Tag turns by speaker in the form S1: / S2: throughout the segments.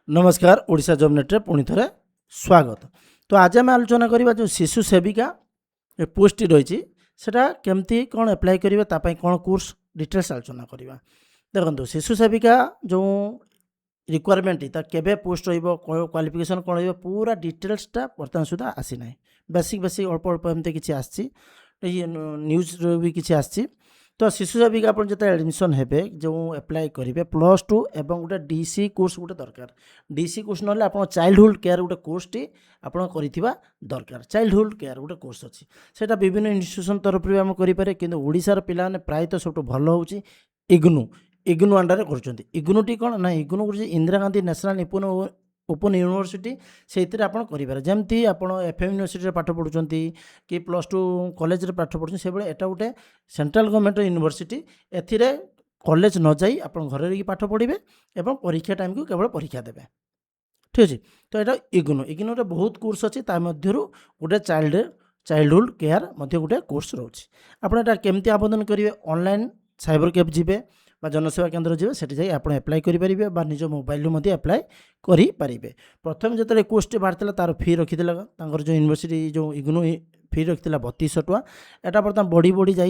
S1: नमस्कार Odisha job net रे पुणी थे स्वागत। तो आज आम आलोचना करवा जो शिशु सेविका पोस्ट रही सेटा केमती कौन एप्लाई करेंगे तापाई कौन कोर्स डिटेल्स आलोचना करवा। देखो शिशु सेविका जो रिक्वायरमेंट केबे पोस्ट क्वालिफिकेशन कौन रही पूरा डिटेल्सटा बर्तमान सुधा आसी ना। बेसिक बेसिक अल्प अल्प एमती किसी आसी न्यूज भी किसी आसी। तो शिशु सेविका आप जो एडमिशन हे जो एप्लाई करेंगे +2 एवं गोटे डीसी कोर्स गोटे दरकार। डीसी कोर्स ना आप चाइल्डहुड केयर गोटे कोर्सटी आप दरकार। चाइल्डहुड केयर गोटे कोर्स अच्छी से विभिन्न इन्स्टिट्यूशन तरफ आम करें कि ओडार पे प्रायतः सब भल हो इग्नू अंडर कर इग्नूटी कौन ना इग्नू कर Indira Gandhi national open university से आप जमती आप एफएम यूनिवर्सिटी पाठ पढ़ुंट कि +2 कॉलेज रे पाठ पढ़ुं से भाई एटा गोटे सेंट्रल गवर्नमेंट यूनिवर्सिटी एथिरे कॉलेज न जाई आप घर रही पाठ पढ़े और परीक्षा टाइम को केवल परीक्षा देवे। ठीक अच्छे। तो यहाँ इग्नू रे बहुत कोर्स अच्छी गोटे चाइल्डहुड केयर गोटे कोर्स रोचे। आपड़ा केमती आवेदन करेंगे ऑनलाइन साइबर कैफ जी जनसेवा केन्द्र जी से आप एप्लाई करेंगे निज मोबाइल एप्लाई करेंगे। प्रथम जो कोर्स बाहर तार फी रखी जो यूनिवर्सिटी जो इग्नू फी रखी 3200 टଙ୍କା एटा बर्तमान बढ़ी बढ़ी जा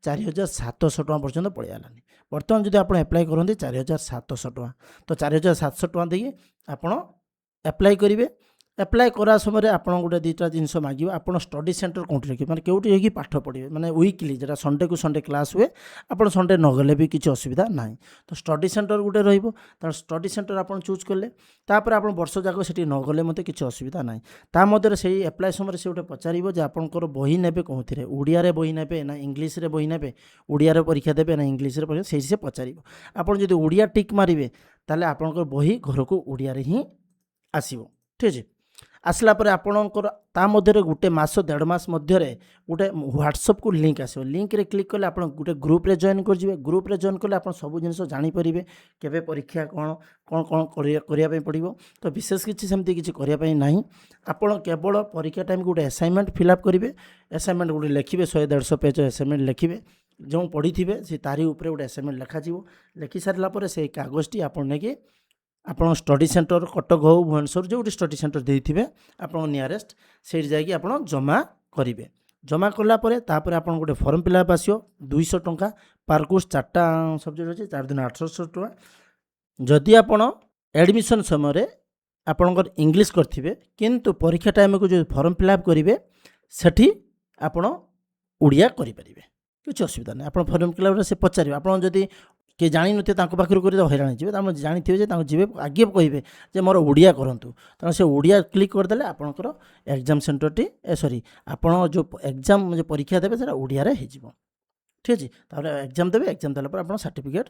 S1: 4700 टଙ୍କା पर्यटन पड़ेगानी। बर्तमान जो आप एप्लाई करते 4700 टଙ୍କା तो 4700 टଙ୍କା देखिए आप एप्लाई करेंगे। एप्लाई करा समय आपड़ गोटे दुईटा जिनस मांगे आप स्टडी सेंटर कौट रखिए मैंने कौटी रही पाठ पढ़े मैंने वीकली जो संडे को संडे क्लास हुए आप संडे नगले भी किसी असुविधा ना। तो स्टडी सेंटर गोटे रही सेंटर आप चूज कले तापर आप वर्ष जाक से नगले मत किसी असुविधा ना। ता मध्य से एप्लाई समय से गोटे पचार आपंकर बही ने कौन थे ओडिया बही ने ना इंग्लीश बही ने ओडिया परीक्षा देवे ना इंग्लीश परीक्षा से पचार आप ओडिया टिक मारे ताले आपंकर बही घर को ओडिया ही आसो। ठीक अच्छे। आसला पर आपणकर ता मध्य गोटे मास 1.5 मास मध्य गोटे व्हाट्सएप को लिंक आसो। लिंक रे क्लिक कले आप गोटे ग्रुप रे जॉइन कर जिवे। ग्रुप रे जॉइन कले आप सब जिनिस जानीपर केबे परीक्षा कौन कौन कौन करने पड़ो। तो विशेष किसी सेमती किसी करने ना आपड़ केवल परीक्षा टाइम गोटे असाइनमेंट फिलअप करेंगे। असाइनमेंट गोटे लिखे 100-150 पेज असाइनमेंट लिखे जो पढ़ी थे से तारी उपरे गोटे असाइनमेंट लिखा लिखि सारापर से कागजटी आप नहीं आप स्टडी सेंटर कटक हो भुवनेश्वर जो स्टडी सेंटर देते आप नियरेस्ट से जाकि आप जमा करेंगे। जमा कलापर आप गोटे फॉर्म फिलअप आसो 200 टଙ୍କା पार कोर्स 4टा सब्जेक्ट अच्छे 4 दिन 800 टଙ୍କା। जदि आप एडमिशन समय आपणकर इंग्लीश करेंगे किंतु परीक्षा टाइम को जो फॉर्म फिलअप करेंगे सेठी आप ओडिया करेंगे किसी असुविधा नहीं। आप फॉर्म फिलअप से पचारे आप किए जानी थे पाखर कर हैरान जी जानी थे जी आगे कहे मोर ओडिया करूँ तेना से ओडिया क्लिक करदे आपंकर एग्जाम सेंटरटी सॉरी आप जो एग्जाम जो परीक्षा देवे से ओडिया रे हो। ठीक अच्छे। तापर एग्जाम देवे एग्जाम देला आप सर्टिफिकेट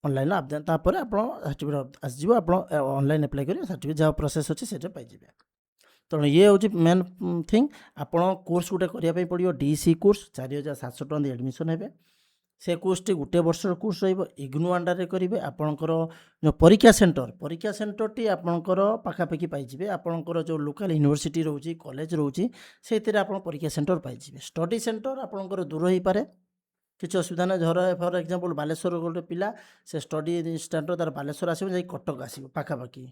S1: ऑनलाइन आवेदन तापर आप सर्टिफिकेट आसो आप ऑनलाइन एप्लाई करेंगे सर्टिफिकेट जहाँ प्रोसेस अच्छे से पाइबे। तो ये हूँ मेन थिंग आप कोर्स गोटे करने पड़ो डीसी कोर्स 4700 टଙ୍କା एडमिशन हे से कोर्सटी गोटे वर्षर कोर्स इग्नू अंडर करेंगे। आपणकर जो परीक्षा सेंटर टी आपणकर पाखापाखि पाइबे आपणकर जो लोकल यूनिवर्सिटी रोचे कॉलेज रोचे से परीक्षा सेंटर पाइबे। स्टडी सेंटर आपणकर दूर हो पारे किसी असुविधा ना। धर फॉर एग्जांपल बालेश्वर गोटे पिला से स्टडी सेंटर तार बालेश्वर आसो जाए कटक आसो पाखापाखि।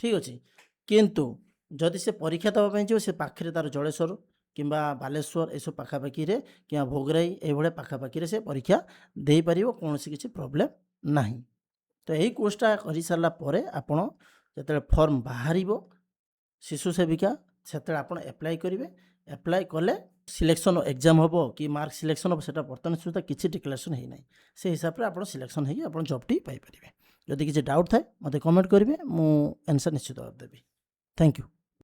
S1: ठीक अच्छे। किंतु जदि से परीक्षा देवाई जो से पाखे तार जलेश्वर किंबा बालेश्वर यू पाखापाखि कि भोगराई ये पाखापाखि से परीक्षा दे पार कौन किसी प्रोब्लेम ना। तो यही कोर्सटा कर सारापर आपड़ जो फॉर्म बाहर शिशु सेविका से आप एप्लाई करेंगे। एप्लाई कले सिलेक्शन एग्जाम हम कि मार्क सिलेक्शन हम से बर्तमान सुधा किसी डिक्लेरेशन है ना से हिसाब से आप सिलेक्शन हो जॉबटी पाइपर। जदि किसी डाउट थाए मत कमेंट करेंगे मु आंसर निश्चित देवी। Thank you.